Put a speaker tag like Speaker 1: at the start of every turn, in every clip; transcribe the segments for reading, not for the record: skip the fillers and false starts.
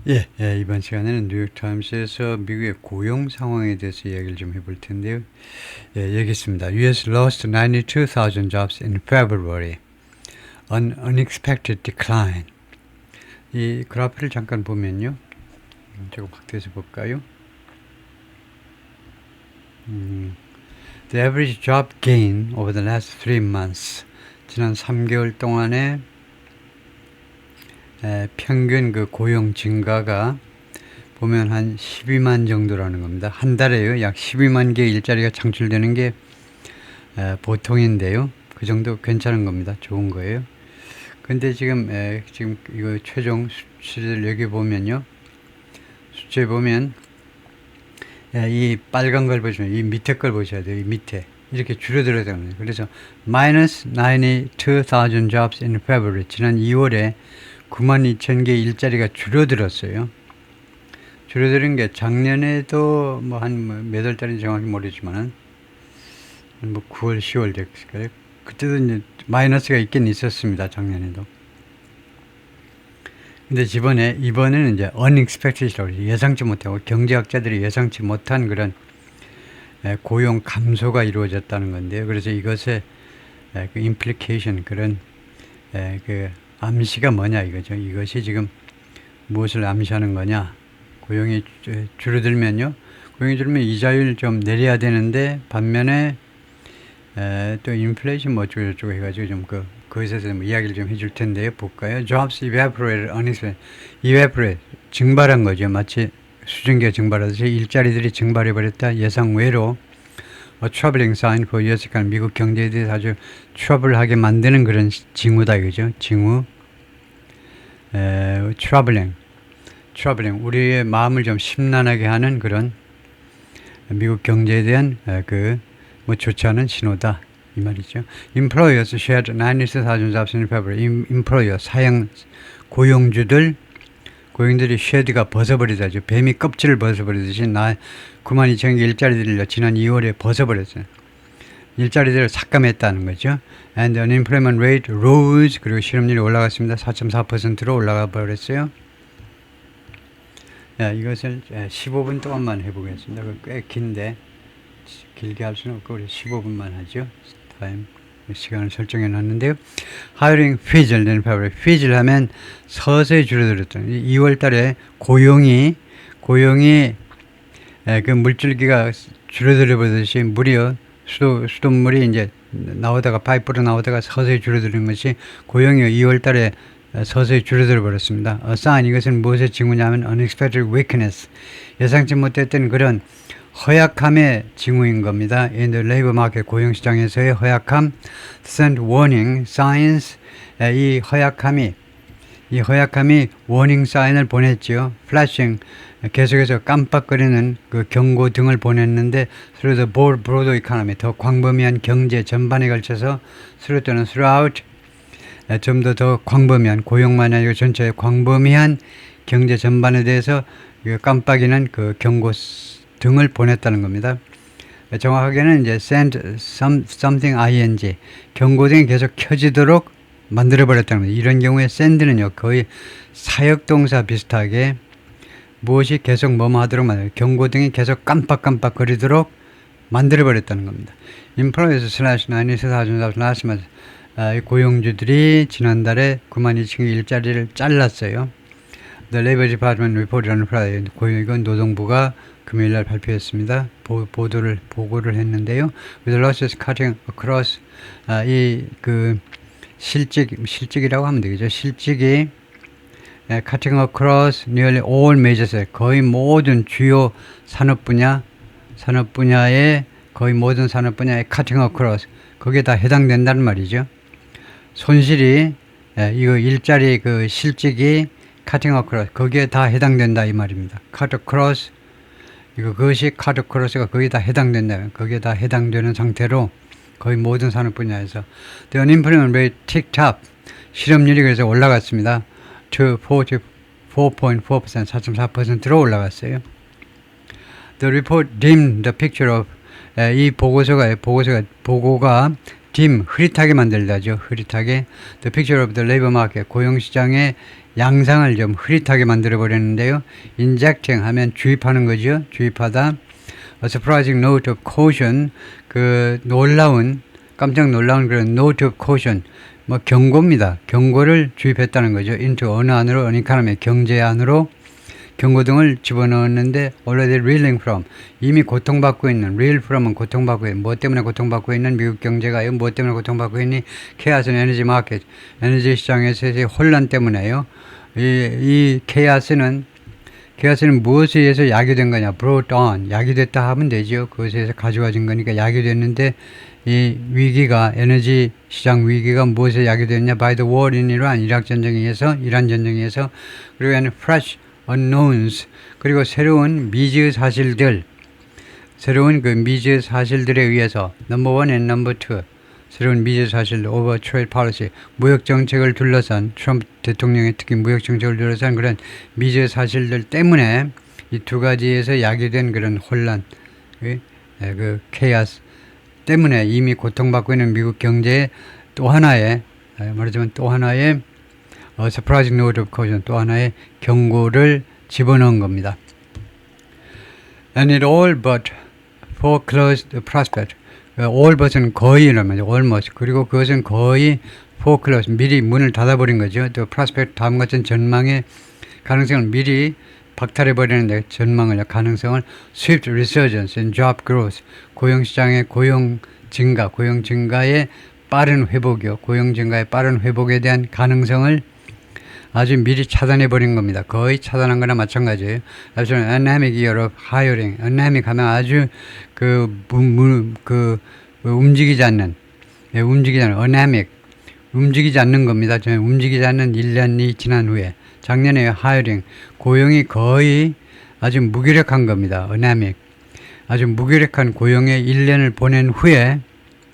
Speaker 1: 이번 시간에는 뉴욕타임스에서 미국의 고용 상황에 대해서 이야기를 좀 해볼 텐데요. 여기 있습니다. US lost 92,000 jobs in February. An unexpected decline. 이 그래프를 잠깐 보면요. 조금 확대해서 볼까요? The average job gain over the last 3 months. 지난 3개월 동안에 평균 그 고용 증가가 보면 한 12만 정도라는 겁니다. 한 달에요. 약 12만 개의 일자리가 창출되는 게 보통인데요. 그 정도 괜찮은 겁니다. 좋은 거예요. 근데 지금 이거 최종 수치를 여기 보면요. 수치에 보면 이 빨간 걸 보시면 이 밑에 걸 보셔야 돼요. 이 밑에 이렇게 줄어들어야 되는 거예요. 그래서 minus 92,000 jobs in February. 지난 2월에 92,000개 일자리가 줄어들었어요. 줄어드는 게 작년에도 뭐 한 몇 월달인지 정확히 모르지만 뭐 9월, 10월 됐을까요? 그때도 이제 마이너스가 있긴 있었습니다. 작년에도. 근데 이번에는 이제 unexpected이라고 예상치 못하고 경제학자들이 예상치 못한 그런 고용 감소가 이루어졌다는 건데요. 그래서 이것의 그 implication 그런 그 암시가 뭐냐 이거죠. 이것이 지금 무엇을 암시하는 거냐. 고용이 줄어들면요. 고용이 줄면 이자율 좀 내려야 되는데 반면에 또 인플레이션 뭐 어쩌고 해가지고 좀 그것에 대해서 이야기를 좀 해줄 텐데요. 볼까요? Jobs evaporated unexpected. evaporate 증발한 거죠. 마치 수증기가 증발하듯이 일자리들이 증발해버렸다. 예상 외로 A troubling sign for US economy. 미국 경제에 대해서 아주 트러블하게 만드는 그런 징후다 이거죠. 징후. troubling. 우리의 마음을 좀 심란하게 하는 그런 미국 경제에 대한 뭐 좋지 않은 신호다 이 말이죠. Employers shared 96,000 jobs in February. Employer 고용주들이 쉐드가 벗어버리다죠. 뱀이 껍질을 벗어버리듯이 92,000개 일자리들을 지난 2월에 벗어버렸어요. 일자리들을 삭감했다는 거죠. And unemployment rate rose. 그리고 실업률이 올라갔습니다. 4.4%로 올라가 버렸어요. 이것을 15분 동안만 해보겠습니다. 꽤 긴데 길게 할 수는 없고 우리 15분만 하죠. 타임 시간을 설정해 놨는데요. Hiring fizzled in February. fizzle 하면 서서히 줄어들었던 2월 달에 고용이 그 물줄기가 줄어들어 버듯이 무려 수돗물이 이제 나오다가 파이프로 나오다가 서서히 줄어드는 것이 고용이 2월 달에 서서히 줄어들어 버렸습니다. A sign, 이것은 무엇의 징후냐면 unexpected weakness. 예상치 못했던 그런 허약함의 징후인 겁니다. In the labor market, 고용시장에서의 허약함. Send warning signs. 이 허약함이 warning sign을 보냈죠. Flashing, 계속해서 깜빡거리는 그 경고등을 보냈는데 through the broader economy, 더 광범위한 경제 전반에 걸쳐서 throughout, 좀 더 광범위한 고용만이 아니고 전체 광범위한 경제 전반에 대해서 깜빡이는 그 경고 등을 보냈다는 겁니다. 정확하게는 이제 send something ing 경고등이 계속 켜지도록 만들어 버렸다는 겁니다. 이런 경우에 send는요 거의 사역동사 비슷하게 무엇이 계속 뭐뭐 하도록 만들어 경고등이 계속 깜빡깜빡거리도록 만들어 버렸다는 겁니다. Employers slash 94,000 last month. 고용주들이 지난달에 92,000개 일자리를 잘랐어요. The Labor Department reported on Friday. 이건 노동부가 금요일날 발표했습니다. 보고를 했는데요. With losses cutting across, 실직이라고 하면 되겠죠. 실직이 cutting across nearly all major sectors. 거의 모든 주요 산업 분야의 거의 모든 산업 분야에 cutting across. 거기에 다 해당된다는 말이죠. 손실이 이거 일자리 실직이 cutting across 거기에 다 해당된다 이 말입니다. cut across 그것이 cut across가 거기에 다 해당된다. 거기에 다 해당되는 상태로 거의 모든 산업 분야에서 the unemployment rate ticked up. 실업률이 그래서 올라갔습니다. to 44.4%, 4.4%로 올라갔어요. The report dimmed the picture of 이 보고가 dim, 흐릿하게 만들다죠. 흐릿하게. The picture of the labor market, 고용시장의 양상을 좀 흐릿하게 만들어 버렸는데요. injecting 하면 주입하는 거죠. 주입하다. A surprising note of caution, 그 놀라운 깜짝 놀라운 그런 note of caution, 뭐 경고입니다. 경고를 주입했다는 거죠. into 어느 안으로, an economy 경제 안으로 경고등을 집어넣었는데 already reeling from, 이미 고통받고 있는, reel from은 고통받고 있는, 뭐 때문에 고통받고 있는 미국 경제가요. 뭐 때문에 고통받고 있니? chaos는 에너지 마켓, 에너지 시장에서의 혼란 때문에요. 이 chaos는 무엇에 의해서 야기된 거냐? brought on, 야기됐다 하면 되죠. 그것에 의해서 가져와진 거니까 야기됐는데, 이 위기가, 에너지 시장 위기가 무엇에 야기됐냐? by the war in Iran, 이란 전쟁에 의해서, 그리고 fresh unknowns, 그리고 새로운 미지의 사실들, 새로운 그 미지의 사실들에 의해서 number one and number two, 새로운 미지의 사실들, over trade policy, 무역 정책을 둘러싼, 트럼프 대통령의 특히 무역 정책을 둘러싼 그런 미지의 사실들 때문에 이 두 가지에서 야기된 그런 혼란, 그 chaos 때문에 이미 고통받고 있는 미국 경제의 또 하나의, 말하자면 또 하나의 surprising note of caution, 또 하나의 경고를 집어넣은 겁니다. And it all but foreclosed the prospect. all but은 거의란 말이죠. almost. 그리고 그것은 거의 foreclosed, 미리 문을 닫아버린 거죠. the prospect, 다음 같은 전망의 가능성을 미리 박탈해버리는데, 전망을, 가능성을 swift resurgence in job growth, 고용시장의 고용 증가의 빠른 회복이요. 고용 증가의 빠른 회복에 대한 가능성을 아주 미리 차단해버린 겁니다. 거의 차단한 거나 마찬가지예요. 그래서 anemic year of hiring, anemic 하면 아주 움직이지 않는, anemic, 움직이지 않는 겁니다. 움직이지 않는 1년이 지난 후에, 작년에 hiring, 고용이 거의 아주 무기력한 겁니다. anemic, 아주 무기력한 고용의 1년을 보낸 후에,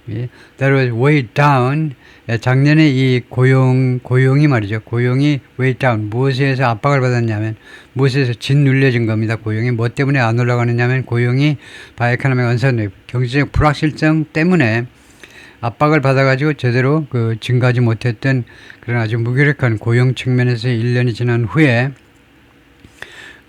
Speaker 1: that was way down. 작년에 이 고용이 말이죠. 고용이 way down. 무엇에서 압박을 받았냐면, 무엇에서 짓눌려진 겁니다. 고용이 뭐 때문에 안 올라가느냐면, 고용이 by economic uncertainty, 경제적 불확실성 때문에 압박을 받아가지고 제대로 증가하지 못했던 그런 아주 무기력한 고용 측면에서 1년이 지난 후에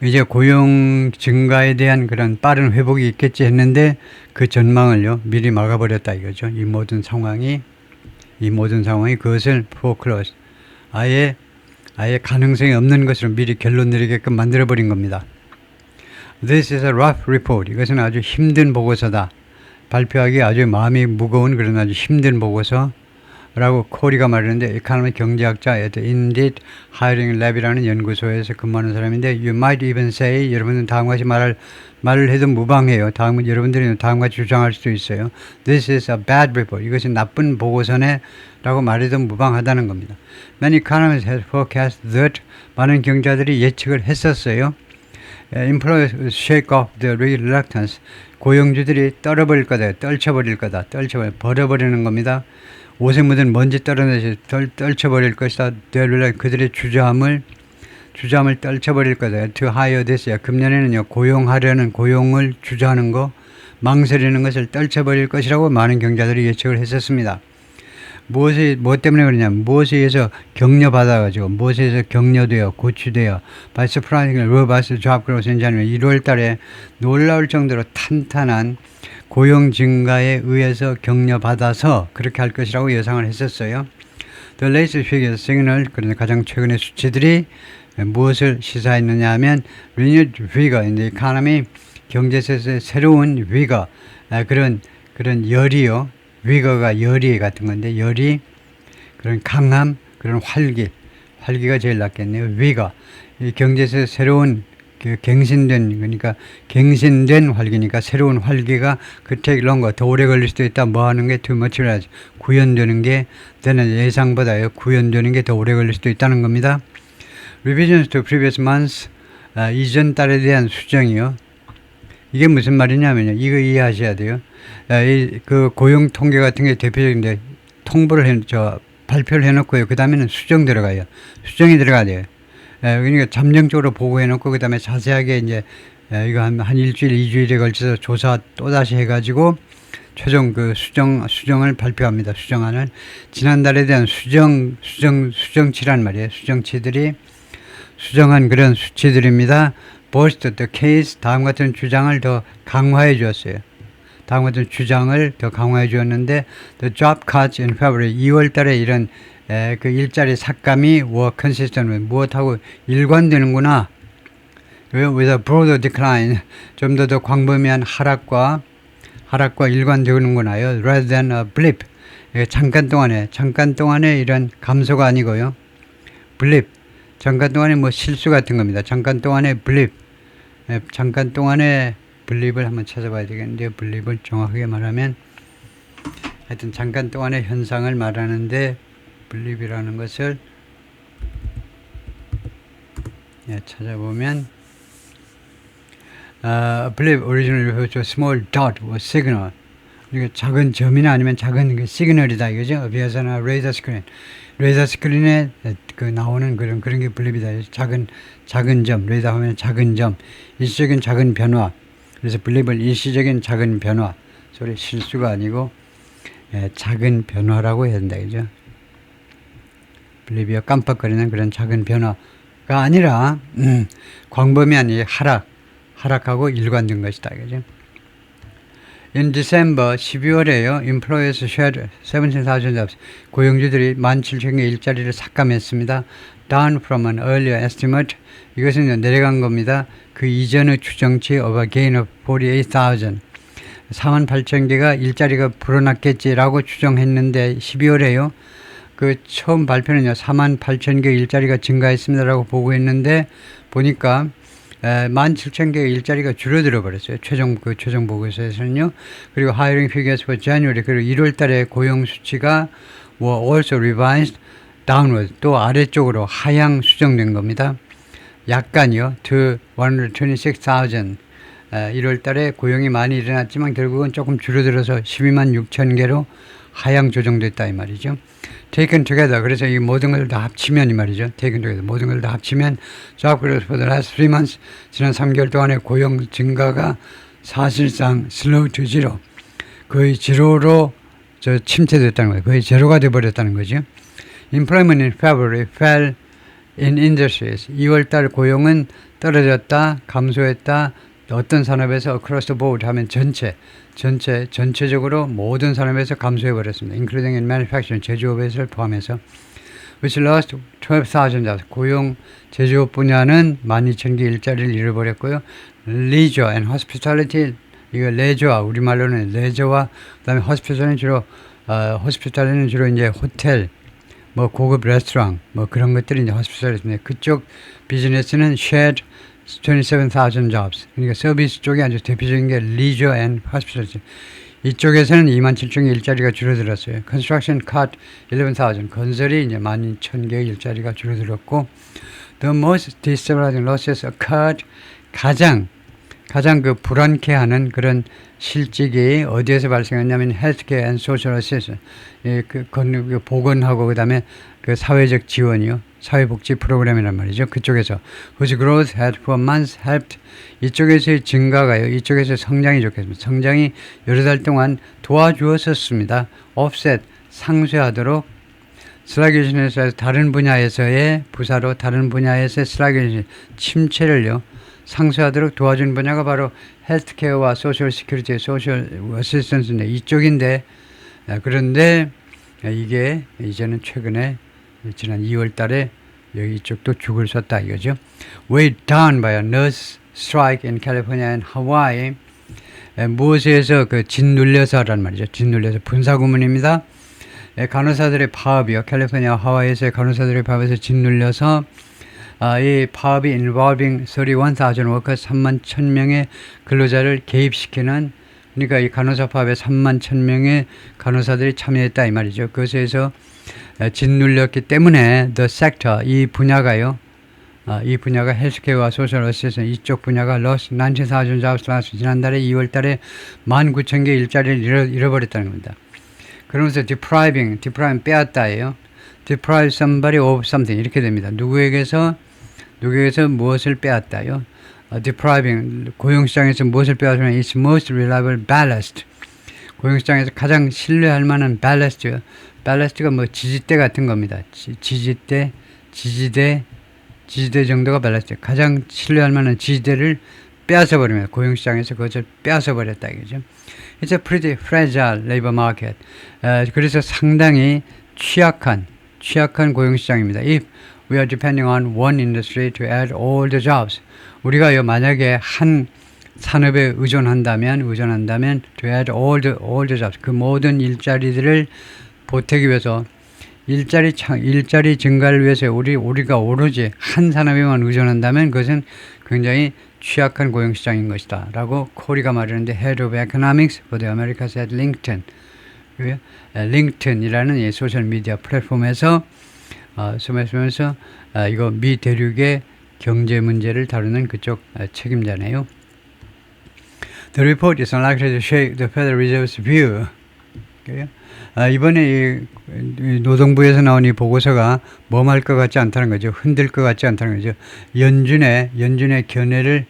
Speaker 1: 이제 고용 증가에 대한 그런 빠른 회복이 있겠지 했는데, 그 전망을요 미리 막아버렸다 이거죠. 이 모든 상황이 그것을 foreclose, 아예 가능성이 없는 것으로 미리 결론 내리게끔 만들어버린 겁니다. This is a rough report. 이것은 아주 힘든 보고서다. 발표하기 아주 마음이 무거운 그런 아주 힘든 보고서 라고 코리가 말했는데, 이카노미 경제학자 Indeed Hiring Lab이라는 연구소에서 근무하는 사람인데, you might even say, 여러분은 다음과 같이 말을 해도 무방해요. 여러분들이 다음과 같이 주장할 수도 있어요. This is a bad report. 이것이 나쁜 보고서네 라고 말해도 무방하다는 겁니다. Many economists have forecast that, 많은 경제자들이 예측을 했었어요. Employers shake off the reluctance, 고용주들이 떨쳐버릴 거다. 버려버리는 겁니다. 옷에 묻은 먼지 떨쳐버릴 것이다. 그들의 주저함을 떨쳐버릴 거다. To hire this year, 금년에는요, 고용을 주저하는 거, 망설이는 것을 떨쳐버릴 것이라고 많은 경제자들이 예측을 했었습니다. 뭐 때문에 그러냐면, 무엇에 의해서 격려받아가지고, 무엇에 의해서 격려되어, 고취되어, by surprising robust job growth in January, 1월 달에 놀라울 정도로 탄탄한 고용 증가에 의해서 격려받아서 그렇게 할 것이라고 예상을 했었어요. The latest figures signal, 그런데 가장 최근의 수치들이 무엇을 시사했느냐 하면, renewed vigor in the economy, 경제세의 새로운 vigor, 그런 열이요. vigor가 열이 같은 건데, 열이, 그런 강함, 그런 활기가 제일 낫겠네요. vigor, 이 경제세의 새로운 갱신된 활기니까, 새로운 활기가 take longer, 더 오래 걸릴 수도 있다. 뭐 하는 게 too much, 구현되는 게 예상보다요, 구현되는 게 더 오래 걸릴 수도 있다는 겁니다. Revisions to previous months, 이전 달에 대한 수정이요. 이게 무슨 말이냐면요, 이거 이해하셔야 돼요. 그 고용 통계 같은 게 대표적인데, 발표를 해놓고요, 그 다음에는 수정이 들어가야 돼요. 그러니까 잠정적으로 보고해놓고, 그 다음에 자세하게 이제 이거 한 일주일, 2주일에 걸쳐서 조사 또다시 해가지고 최종 수정을 발표합니다. 수정안을. 지난달에 대한 수정치란 말이에요. 수정치들이 수정한 그런 수치들입니다. Bolster the case, 다음 같은 주장을 더 강화해 주었어요. 다음 같은 주장을 더 강화해 주었는데 the job cuts in February, 2월 달에 이런 그 일자리 삭감이 were consistent with, 무엇하고 일관되는구나. with a broader decline, 좀 더 광범위한 하락과 일관되는구나요. rather than a blip, 잠깐 동안에 이런 감소가 아니고요. blip, 잠깐 동안에 뭐 실수 같은 겁니다. 잠깐 동안에 blip, 잠깐 동안에 블립을 한번 찾아봐야 되겠는데요. 블립을 정확하게 말하면 하여튼 잠깐 동안의 현상을 말하는데 블립이라는 것을 찾아보면 blip originally refers to a small dot or signal. 그러니까 작은 점이나 아니면 작은 그 시그널이다 이거죠. 비해서나 레이더 스크린에 그 나오는 그런 게 블립이다. 작은 점, 레이더 화면에 작은 점, 일시적인 작은 변화. 그래서 블립을 일시적인 작은 변화, 소리 실수가 아니고 작은 변화라고 해야 된다 그죠. 블립이요 깜빡거리는 그런 작은 변화가 아니라 광범위한 이 하락하고 일관된 것이다 그죠. In December, 12월에요. Employers shed 17,000 jobs. 고용주들이 17,000개 일자리를 삭감했습니다. Down from an earlier estimate. 이것은 내려간 겁니다. 그 이전의 추정치 of a gain of 48,000. 48,000개가 일자리가 불어났겠지라고 추정했는데 12월에요. 그 처음 발표는요. 48,000개 일자리가 증가했습니다라고 보고했는데 보니까 17,000개의 일자리가 줄어들어 버렸어요. 최종 보고서에서는요. 그리고 hiring figures for January, 그리고 1월 달에 고용 수치가 were also revised downward, 또 아래쪽으로 하향 수정된 겁니다. 약간요. to 126,000. 1월 달에 고용이 많이 일어났지만 결국은 조금 줄어들어서 126,000개로 하향 조정됐다 이 말이죠. Taken together, 그래서 이 모든 걸 다 합치면 이 말이죠. Taken together, 모든 걸 다 합치면 job growth for the last 3 months, 지난 3개월 동안의 고용 증가가 사실상 slow to zero, 거의 제로로 침체됐다는 거예요. 거의 제로가 돼버렸다는 거죠. Employment in February fell in industries, 2월달 고용은 떨어졌다, 감소했다. 어떤 산업에서 across the board 하면 전체적으로 모든 산업에서 감소해 버렸습니다. including in manufacturing, 제조업을 포함해서. which lost 12,000 jobs. 고용 제조업 분야는 12,000개 일자리를 잃어버렸고요. leisure and hospitality, 이거 레저와 우리말로는 레저와 그다음에 hospitality는 주로 이제 호텔, 뭐 고급 레스토랑, 뭐 그런 것들이 이제 hospitality인데 그쪽 비즈니스는 shed 27,000 jobs. 그러니까 서비스 쪽이 아주 대표적인 게 leisure and hospitality. 이쪽에서는 27,000개 일자리가 줄어들었어요. Construction cut 11,000. 건설이 이제 12,000개 일자리가 줄어들었고, the most destabilizing losses occurred. 가장 그 불안케하는 그런 실직이 어디에서 발생했냐면 healthcare and social assistance. 그 보건하고 그다음에 그 사회적 지원이요. 사회복지 프로그램이란 말이죠. 그쪽에서 whose growth had for months helped, 이쪽에서의 증가가요. 이쪽에서 성장이 좋겠습니다. 성장이 여러 달 동안 도와주었었습니다. offset, 상쇄하도록 sluggishness에서 다른 분야에서의 부사로 다른 분야에서의 sluggishness, 침체를요. 상쇄하도록 도와준 분야가 바로 헬스케어와 소셜 시큐리티, 소셜 어시스턴스인데 이쪽인데 그런데 이게 이제는 최근에 지난 2월 달에 여기 이쪽도 죽을 섰다 이거죠. Weighed down by a nurse strike in California and Hawaii. 무엇에서 그 짓눌려서란 말이죠. 짓눌려서 분사구문입니다. 간호사들의 파업이요. 캘리포니아 하와이에서의 간호사들의 파업에서 짓눌려서 이 파업이 involving 31,000 workers, 31,000명의 근로자를 개입시키는, 그러니까 이 간호사 파업에 31,000명의 간호사들이 참여했다 이 말이죠. 그것에서 짓눌렸기 때문에 the sector, 이 분야가요. 이 분야가 헬스케어와 소셜 어시스턴스, 이쪽 분야가 lost 19,000 jobs last, 지난달에 2월 달에 19,000개 일자리를 잃어버렸다는 겁니다. 그러면서 depriving 빼앗다예요. deprive somebody of something 이렇게 됩니다. 누구에게서 무엇을 빼앗다요? depriving, 고용시장에서 무엇을 빼앗으면 it's most reliable ballast. 고용시장에서 가장 신뢰할 만한 ballast가 뭐 지지대 같은 겁니다. 지지대, 지지대 정도가 발랐어요. 가장 신뢰할 만한 지지대를 빼앗아버리면 고용시장에서 그것을 빼앗아버렸다 이거죠. It's a pretty fragile labor market. 그래서 상당히 취약한 고용시장입니다. If we are depending on one industry to add all the jobs. 우리가 만약에 한 산업에 의존한다면 to add all the jobs. 그 모든 일자리들을 보태기 위해서 일자리 증가를 위해서 우리가 오로지 한 산업에만 의존한다면 그것은 굉장히 취약한 고용시장인 것이다 라고 코리가 말하는데 Head of Economics for the Americas at LinkedIn. 링크드인이라는 이 소셜미디어 플랫폼에서 수면서 이거 미 대륙의 경제 문제를 다루는 그쪽 책임자네요. The report is unlikely to shake the Federal Reserve's view. 이번에 이 노동부에서 나온 이 보고서가 멈할 것 같지 않다는 거죠. 흔들 것 같지 않다는 거죠. 연준의 견해를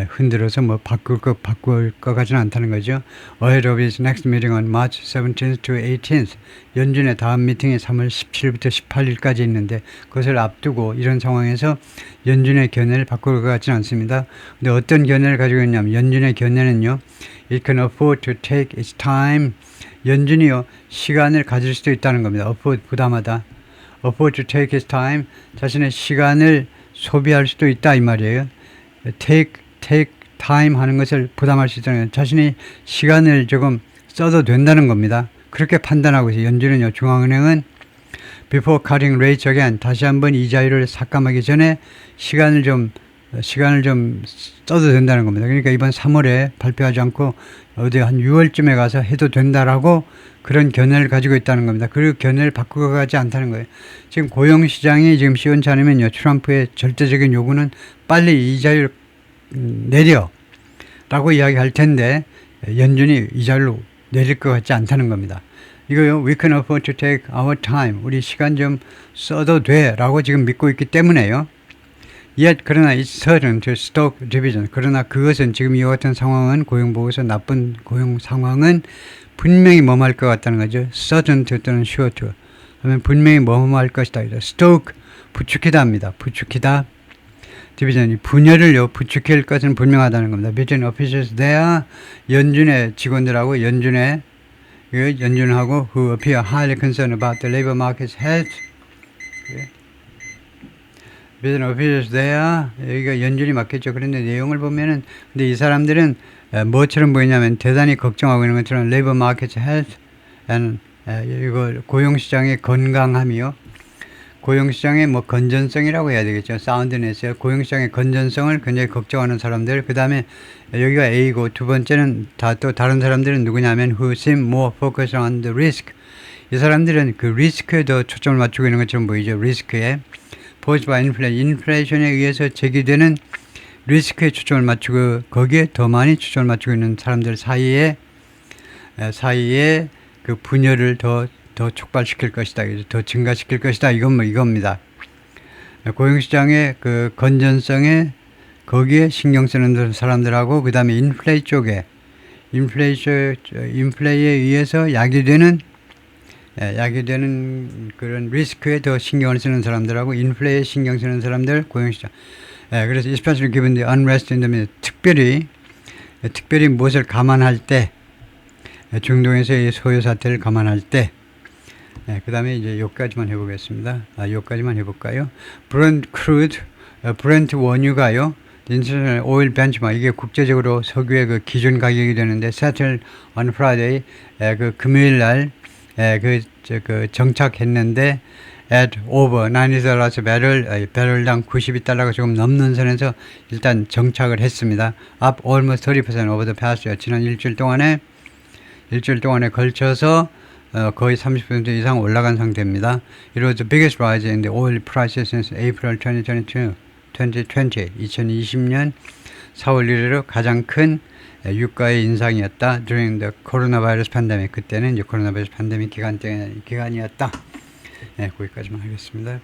Speaker 1: 흔들어서 바꿀 것 같지는 않다는 거죠. Ahead of his next meeting on March 17th to 18th. 연준의 다음 미팅이 3월 17일부터 18일까지 있는데 그것을 앞두고 이런 상황에서 연준의 견해를 바꿀 것 같지는 않습니다. 근데 어떤 견해를 가지고 있냐면 연준의 견해는요. It can afford to take its time. 연준이요. 시간을 가질 수도 있다는 겁니다. afford 부담하다. afford to take its time. 자신의 시간을 소비할 수도 있다 이 말이에요. take time 하는 것을 부담할 수 있다는 자신이 시간을 조금 써도 된다는 겁니다. 그렇게 판단하고 있어요. 연준은요. 중앙은행은 before cutting rates again 다시 한번 이자율을 삭감하기 전에 시간을 좀 써도 된다는 겁니다. 그러니까 이번 3월에 발표하지 않고 어디 한 6월쯤에 가서 해도 된다라고 그런 견해를 가지고 있다는 겁니다. 그 견해를 바꾸고 가지 않다는 거예요. 지금 고용시장이 지금 시원치 않으면요. 트럼프의 절대적인 요구는 빨리 이자율 내려라고 이야기할 텐데 연준이 이자율로 내릴 것 같지 않다는 겁니다. 이거요. We can afford to take our time. 우리 시간 좀 써도 돼라고 지금 믿고 있기 때문에요. Yet 그러나 it's certain to stoke division. 그러나 그것은 지금 이와 같은 상황은 고용보고서 나쁜 고용 상황은 분명히 멈할 것 같다는 거죠. certain to 또는 sure to 하면 분명히 멈할 것이다. stoke 부추기다입니다. 부추기다. 디비전이 분열을요 부추길 것은 분명하다는 겁니다. Between officials there 연준의 직원들하고 연준하고 who appear highly concerned about the labor market's health. Between officials there 여기가 연준이 맞겠죠. 그런데 내용을 보면은 근데 이 사람들은 뭐처럼 보이냐면 대단히 걱정하고 있는 것처럼 labor market's health and 이거 고용시장의 건강함이요. 고용시장의 건전성이라고 해야 되겠죠. 사운드네스요. 고용시장의 건전성을 굉장히 걱정하는 사람들. 그 다음에 여기가 A고 두 번째는 또 다른 사람들은 누구냐면 who seem more focused on the risk. 이 사람들은 그 리스크에 더 초점을 맞추고 있는 것처럼 보이죠. 리스크에. posed by 인플레이션에 의해서 제기되는 리스크에 초점을 맞추고 거기에 더 많이 초점을 맞추고 있는 사람들 사이에 그 분열을 더 촉발시킬 것이다. 더 증가시킬 것이다. 이겁니다. 고용시장의 그 건전성에 거기에 신경 쓰는 사람들하고 그 다음에 인플레이 쪽에 인플레이에 의해서 야기되는 그런 리스크에 더 신경을 쓰는 사람들하고 인플레이에 신경 쓰는 사람들 고용시장. 그래서 especially given the unrest in the middle 특별히 무엇을 감안할 때 중동에서의 소요 사태를 감안할 때 그 다음에 이제 여기까지만 해보겠습니다. 여기까지만 해볼까요? 브렌트 원유가요. 인터내셔널 오일 벤치마크 이게 국제적으로 석유의 그 기준 가격이 되는데 settled on Friday 그 금요일 날 그 정착했는데 at over $90 배럴당 92달러가 조금 넘는 선에서 일단 정착을 했습니다. up almost 30% over the past year. 지난 일주일 동안에 걸쳐서 거의 30% 이상 올라간 상태입니다. It was the biggest rise in the oil prices since April 2020. 2020년 4월 1일로 가장 큰 유가의 인상이었다. During the coronavirus pandemic. 그때는 이제 코로나 바이러스 팬데믹 기간이었다. 거기까지만 하겠습니다.